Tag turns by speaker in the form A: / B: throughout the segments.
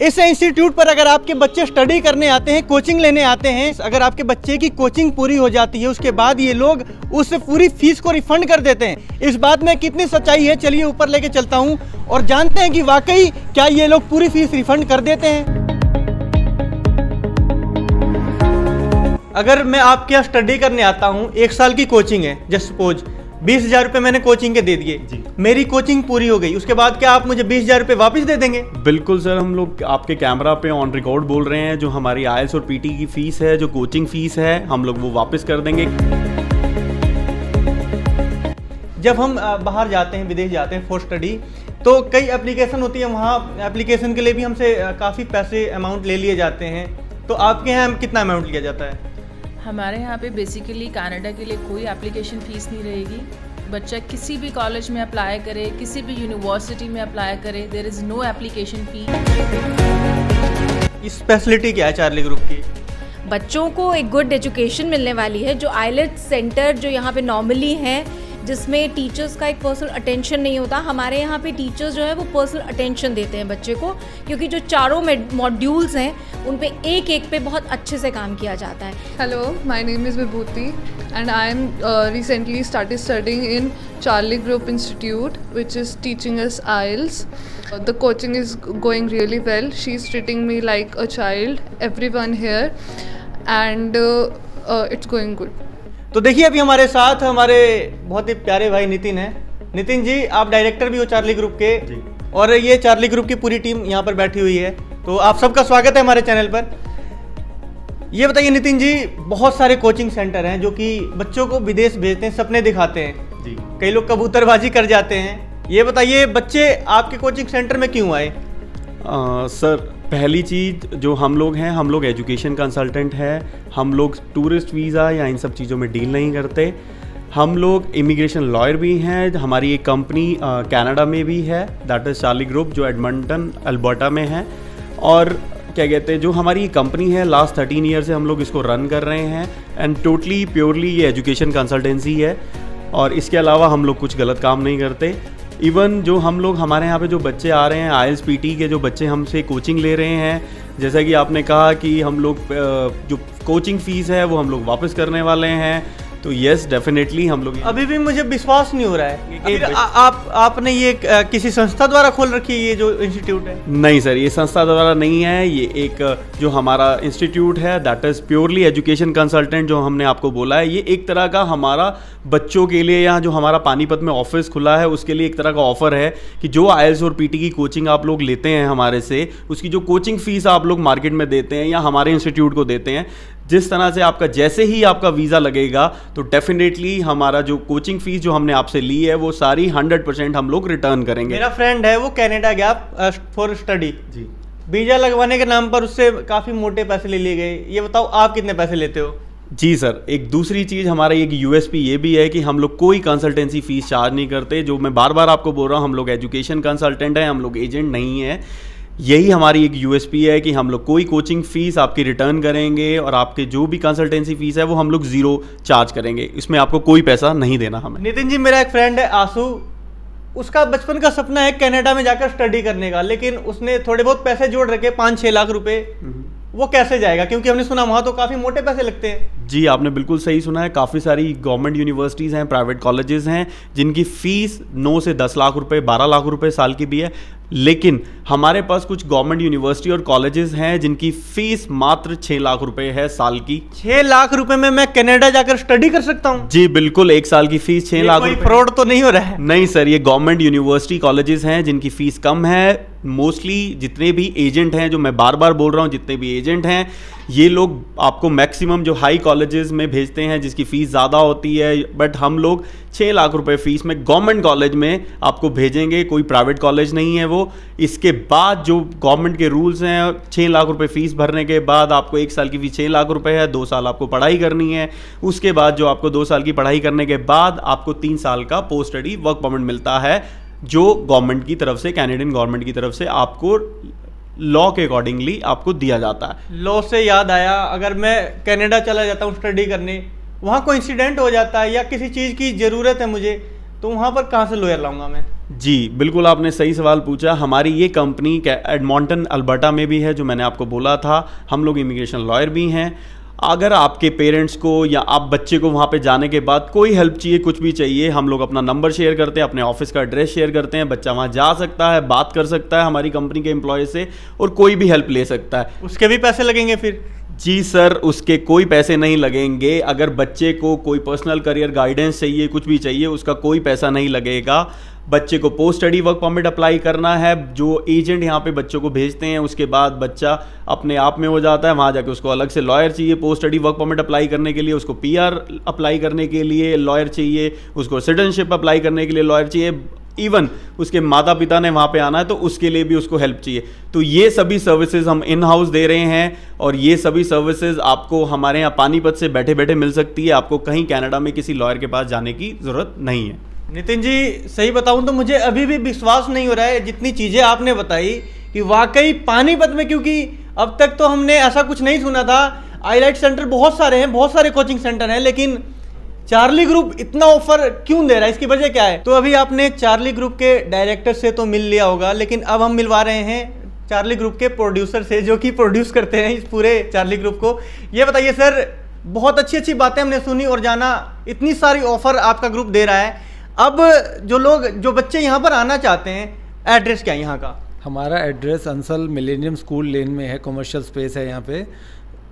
A: इस इंस्टीट्यूट पर अगर आपके बच्चे स्टडी करने आते हैं, कोचिंग लेने आते हैं, अगर आपके बच्चे की कोचिंग पूरी हो जाती है उसके बाद ये लोग उस पूरी फीस को रिफंड कर देते हैं। इस बात में कितनी सच्चाई है, चलिए ऊपर लेके चलता हूँ और जानते हैं कि वाकई क्या ये लोग पूरी फीस रिफंड कर देते हैं। अगर मैं आपके यहाँ स्टडी करने आता हूँ, 1 साल की कोचिंग है, जस्ट सपोज 20,000 रुपये मैंने कोचिंग के दे दिए, मेरी कोचिंग पूरी हो गई, उसके बाद क्या आप मुझे 20,000 रुपये वापस दे देंगे?
B: बिल्कुल सर, हम लोग आपके कैमरा पे ऑन रिकॉर्ड बोल रहे हैं, जो हमारी आईएलटीएस और पीटी की फीस है, जो कोचिंग फीस है, हम लोग वो वापस कर देंगे।
A: जब हम बाहर जाते हैं, विदेश जाते हैं फॉर स्टडी, तो कई एप्लीकेशन होती है, वहाँ एप्लीकेशन के लिए भी हमसे काफ़ी पैसे अमाउंट ले लिए जाते हैं। तो आपके यहाँ कितना अमाउंट लिया जाता है?
C: हमारे यहाँ पे बेसिकली कनाडा के लिए कोई एप्लीकेशन फ़ीस नहीं रहेगी। बच्चा किसी भी कॉलेज में अप्लाई करे, किसी भी यूनिवर्सिटी में अप्लाई करे, there is no application fee.
A: इस फैसिलिटी क्या है चार्ली ग्रुप की?
D: बच्चों को एक गुड एजुकेशन मिलने वाली है। जो आईलेट्स सेंटर जो यहाँ पे नॉर्मली है, जिसमें टीचर्स का एक पर्सनल अटेंशन नहीं होता, हमारे यहाँ पे टीचर्स जो है वो पर्सनल अटेंशन देते हैं बच्चे को, क्योंकि जो चारों मॉड्यूल्स हैं उन पे एक एक पे बहुत अच्छे से काम किया जाता है।
E: Hello, my name is Vibhuti and I am recently started studying in Charlie Group Institute, which is teaching us IELTS. The coaching is going really well. She is treating me like a child, everyone here, and it's going good.
A: तो देखिए अभी हमारे साथ हमारे बहुत ही प्यारे भाई नितिन हैं। नितिन जी, आप डायरेक्टर भी हो चार्ली ग्रुप के और ये चार्ली ग्रुप की पूरी टीम यहाँ पर बैठी हुई है, तो आप सबका स्वागत है हमारे चैनल पर। ये बताइए नितिन जी, बहुत सारे कोचिंग सेंटर हैं जो कि बच्चों को विदेश भेजते हैं, सपने दिखाते हैं जी। कई लोग कबूतरबाजी कर जाते हैं। ये बताइए बच्चे आपके कोचिंग सेंटर में क्यों आए?
B: सर, पहली चीज़ जो हम लोग एजुकेशन कंसल्टेंट हैं, हम लोग टूरिस्ट वीज़ा या इन सब चीज़ों में डील नहीं करते। हम लोग इमिग्रेशन लॉयर भी हैं। हमारी एक कंपनी कनाडा में भी है, दैट इज़ चार्ली ग्रुप, जो एडमंटन अल्बर्टा में है। और क्या कहते हैं, जो हमारी कंपनी है, लास्ट 13 ईयर से हम लोग इसको रन कर रहे हैं एंड टोटली प्योरली ये एजुकेशन कंसल्टेंसी है। और इसके अलावा हम लोग कुछ गलत काम नहीं करते। इवन जो हम लोग हमारे यहाँ पे जो बच्चे आ रहे हैं, आईएलटीएस पीटी के जो बच्चे हमसे कोचिंग ले रहे हैं, जैसा कि आपने कहा कि हम लोग जो कोचिंग फ़ीस है वो हम लोग वापस करने वाले हैं, तो यस डेफिनेटली हम लोग।
A: अभी भी मुझे विश्वास नहीं हो रहा है कि आपने ये किसी संस्था द्वारा खोल रखी है ये जो इंस्टीट्यूट है?
B: नहीं सर, ये संस्था द्वारा नहीं है। ये एक जो हमारा इंस्टीट्यूट है that is purely education consultant, जो हमने आपको बोला है, ये एक तरह का हमारा बच्चों के लिए, यहाँ जो हमारा पानीपत में ऑफिस खुला है उसके लिए एक तरह का ऑफर है कि जो आईएलटीएस और पीटी की कोचिंग आप लोग लेते हैं हमारे से, उसकी जो कोचिंग फीस आप लोग मार्केट में देते हैं या हमारे इंस्टीट्यूट को देते हैं, जिस तरह से आपका जैसे ही आपका वीज़ा लगेगा तो डेफिनेटली हमारा जो कोचिंग फीस जो हमने आपसे ली है वो सारी 100% हम लोग रिटर्न करेंगे।
A: मेरा फ्रेंड है, वो कनाडा गया फॉर स्टडी जी, वीज़ा लगवाने के नाम पर उससे काफ़ी मोटे पैसे ले लिए गए। ये बताओ आप कितने पैसे लेते हो?
B: जी सर, एक दूसरी चीज़ हमारा एक यूएसपी ये भी है कि हम लोग कोई कंसल्टेंसी फीस चार्ज नहीं करते। जो मैं बार बार आपको बोल रहा हूँ, हम लोग एजुकेशन कंसल्टेंट हैं, हम लोग एजेंट नहीं है। यही हमारी एक यूएसपी है कि हम लोग कोई कोचिंग फ़ीस आपकी रिटर्न करेंगे और आपके जो भी कंसल्टेंसी फ़ीस है वो हम लोग ज़ीरो चार्ज करेंगे। इसमें आपको कोई पैसा नहीं देना हमें।
A: नितिन जी, मेरा एक फ्रेंड है आशु, उसका बचपन का सपना है कनाडा में जाकर स्टडी करने का, लेकिन उसने थोड़े बहुत पैसे जोड़ रखे, 5-6 लाख रुपए। वो कैसे जाएगा? क्योंकि हमने सुना वहाँ तो काफ़ी मोटे पैसे लगते हैं।
B: जी, आपने बिल्कुल सही सुना है। काफ़ी सारी गवर्नमेंट यूनिवर्सिटीज़ हैं, प्राइवेट कॉलेजेस हैं, जिनकी फ़ीस 9 से 10 लाख रुपए, 12 लाख रुपए साल की भी है। लेकिन हमारे पास कुछ गवर्नमेंट यूनिवर्सिटी और कॉलेजेस हैं जिनकी फ़ीस मात्र 6 लाख रुपए है साल की।
A: 6 लाख रुपए में मैं कनाडा जाकर स्टडी कर सकता हूँ?
B: जी बिल्कुल, एक साल की फ़ीस 6 लाख रुपए।
A: फ्रॉड तो नहीं हो रहा है?
B: नहीं सर, ये गवर्नमेंट यूनिवर्सिटी कॉलेजेस हैं जिनकी फ़ीस कम है। मोस्टली जितने भी एजेंट हैं, जो मैं बार बार बोल रहा हूँ, जितने भी एजेंट हैं, ये लोग आपको मैक्सिमम जो हाई कॉलेजेस में भेजते हैं जिसकी फ़ीस ज़्यादा होती है, बट हम लोग 6 लाख रुपए फ़ीस में गवर्नमेंट कॉलेज में आपको भेजेंगे। कोई प्राइवेट कॉलेज नहीं है वो। इसके बाद जो गवर्नमेंट के रूल्स हैं, 6 लाख रुपए फ़ीस भरने के बाद आपको 1 साल की फ़ीस 6 लाख रुपए है, 2 साल आपको पढ़ाई करनी है। उसके बाद जो आपको 2 साल की पढ़ाई करने के बाद आपको 3 साल का पोस्ट स्टडी वर्क परमिट मिलता है, जो गवर्नमेंट की तरफ से, कैनेडियन गवर्नमेंट की तरफ से आपको लॉ के अकॉर्डिंगली आपको दिया जाता है।
A: लॉ से याद आया, अगर मैं कनाडा चला जाता हूँ स्टडी करने, वहाँ कोई इंसिडेंट हो जाता है या किसी चीज़ की ज़रूरत है मुझे, तो वहाँ पर कहाँ से लॉयर लाऊंगा मैं?
B: जी बिल्कुल, आपने सही सवाल पूछा। हमारी ये कंपनी एडमॉन्टन अल्बर्टा में भी है, जो मैंने आपको बोला था। हम लोग इमिग्रेशन लॉयर भी हैं। अगर आपके पेरेंट्स को या आप बच्चे को वहाँ पे जाने के बाद कोई हेल्प चाहिए, कुछ भी चाहिए, हम लोग अपना नंबर शेयर करते हैं, अपने ऑफिस का एड्रेस शेयर करते हैं। बच्चा वहाँ जा सकता है, बात कर सकता है हमारी कंपनी के एम्प्लॉय से, और कोई भी हेल्प ले सकता है।
A: उसके भी पैसे लगेंगे फिर?
B: जी सर, उसके कोई पैसे नहीं लगेंगे। अगर बच्चे को कोई पर्सनल करियर गाइडेंस चाहिए, कुछ भी चाहिए, उसका कोई पैसा नहीं लगेगा। बच्चे को post study work permit apply करना है, जो एजेंट यहाँ पे बच्चों को भेजते हैं, उसके बाद बच्चा अपने आप में हो जाता है। वहाँ जाके उसको अलग से लॉयर चाहिए post study work permit apply करने के लिए, उसको पीआर अप्लाई करने के लिए लॉयर चाहिए, उसको सिटीजनशिप अप्लाई करने के लिए लॉयर चाहिए। इवन उसके माता पिता ने वहाँ पे आना है तो उसके लिए भी उसको हेल्प चाहिए। तो ये सभी सर्विसेज हम इन हाउस दे रहे हैं, और ये सभी सर्विसेज आपको हमारे यहाँ पानीपत से बैठे बैठे मिल सकती है। आपको कहीं कनाडा में किसी लॉयर के पास जाने की ज़रूरत नहीं है।
A: नितिन जी, सही बताऊं तो मुझे अभी भी विश्वास नहीं हो रहा है जितनी चीज़ें आपने बताई कि वाकई पानीपत में, क्योंकि अब तक तो हमने ऐसा कुछ नहीं सुना था। आईलाइट सेंटर बहुत सारे हैं, बहुत सारे कोचिंग सेंटर हैं, लेकिन चार्ली ग्रुप इतना ऑफर क्यों दे रहा है? इसकी वजह क्या है? तो अभी आपने चार्ली ग्रुप के डायरेक्टर से तो मिल लिया होगा, लेकिन अब हम मिलवा रहे हैं चार्ली ग्रुप के प्रोड्यूसर से, जो कि प्रोड्यूस करते हैं इस पूरे चार्ली ग्रुप को। ये बताइए सर, बहुत अच्छी अच्छी बातें हमने सुनी और जाना, इतनी सारी ऑफर आपका ग्रुप दे रहा है। अब जो बच्चे यहाँ पर आना चाहते हैं, एड्रेस क्या है यहाँ का?
F: हमारा address Ansal millennium school lane में है, कमर्शियल स्पेस है। यहाँ पे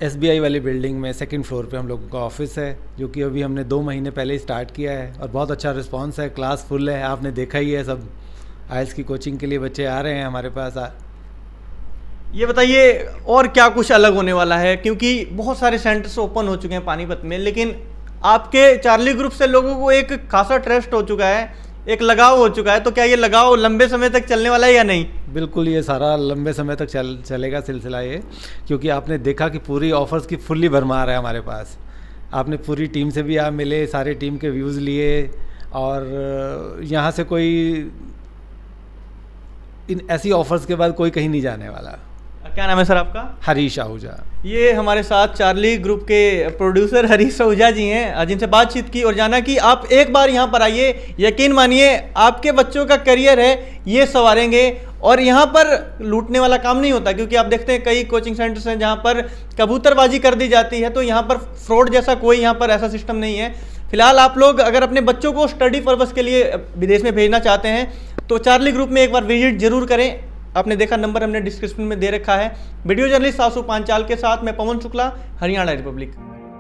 F: SBI वाली बिल्डिंग में 2nd फ्लोर पे हम लोगों का ऑफिस है, जो कि अभी हमने 2 महीने पहले ही स्टार्ट किया है, और बहुत अच्छा रिस्पांस है। क्लास फुल है, आपने देखा ही है, सब आइल्स की कोचिंग के लिए बच्चे आ रहे हैं हमारे पास।
A: ये बताइए और क्या कुछ अलग होने वाला है, क्योंकि बहुत सारे सेंटर्स ओपन हो चुके हैं पानीपत में, लेकिन आपके चार्ली ग्रुप से लोगों को एक खासा ट्रस्ट हो चुका है, एक लगाव हो चुका है। तो क्या ये लगाव लंबे समय तक चलने वाला है या नहीं?
F: बिल्कुल, ये सारा लंबे समय तक चलेगा सिलसिला ये, क्योंकि आपने देखा कि पूरी ऑफर्स की फुल्ली भरमार है हमारे पास। आपने पूरी टीम से भी आप मिले, सारे टीम के व्यूज़ लिए, और यहाँ से कोई इन ऐसी ऑफर्स के बाद कोई कहीं नहीं जाने वाला।
A: क्या नाम है सर आपका?
F: हरीश आहूजा।
A: ये हमारे साथ चार्ली ग्रुप के प्रोड्यूसर हरीश आहूजा जी हैं, जिनसे बातचीत की और जाना कि आप एक बार यहाँ पर आइए, यकीन मानिए आपके बच्चों का करियर है ये संवारेंगे। और यहाँ पर लूटने वाला काम नहीं होता, क्योंकि आप देखते हैं कई कोचिंग सेंटर्स हैं जहाँ पर कबूतरबाजी कर दी जाती है, तो यहाँ पर फ्रॉड जैसा कोई यहाँ पर ऐसा सिस्टम नहीं है। फिलहाल आप लोग अगर अपने बच्चों को स्टडी पर्पज़ के लिए विदेश में भेजना चाहते हैं तो चार्ली ग्रुप में एक बार विजिट जरूर करें। आपने देखा, नंबर हमने डिस्क्रिप्शन में दे रखा है। वीडियो जर्नलिस्ट सासू पांचाल के साथ मैं Pawan Shukla, Haryana Republic.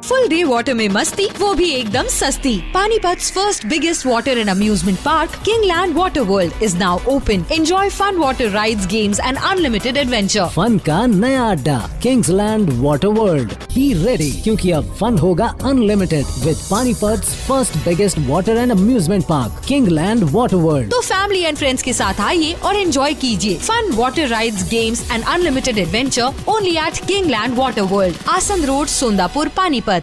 G: Full day water में मस्ती, वो भी एकदम सस्ती। Panipat's first biggest water and amusement park, Kingland Water World, is now open. Enjoy fun water rides, games and unlimited adventure.
H: Fun का नया अड्डा किंग्सलैंड वाटर वर्ल्ड ही रेडी, क्योंकि अब फन होगा unlimited with Panipat's first biggest water and amusement park, Kingland Water World।
G: तो family and friends के साथ आइए और एंजॉय कीजिए fun water rides, games and unlimited adventure only at Kingland Water World, Asand road, Sondapur, Panipat.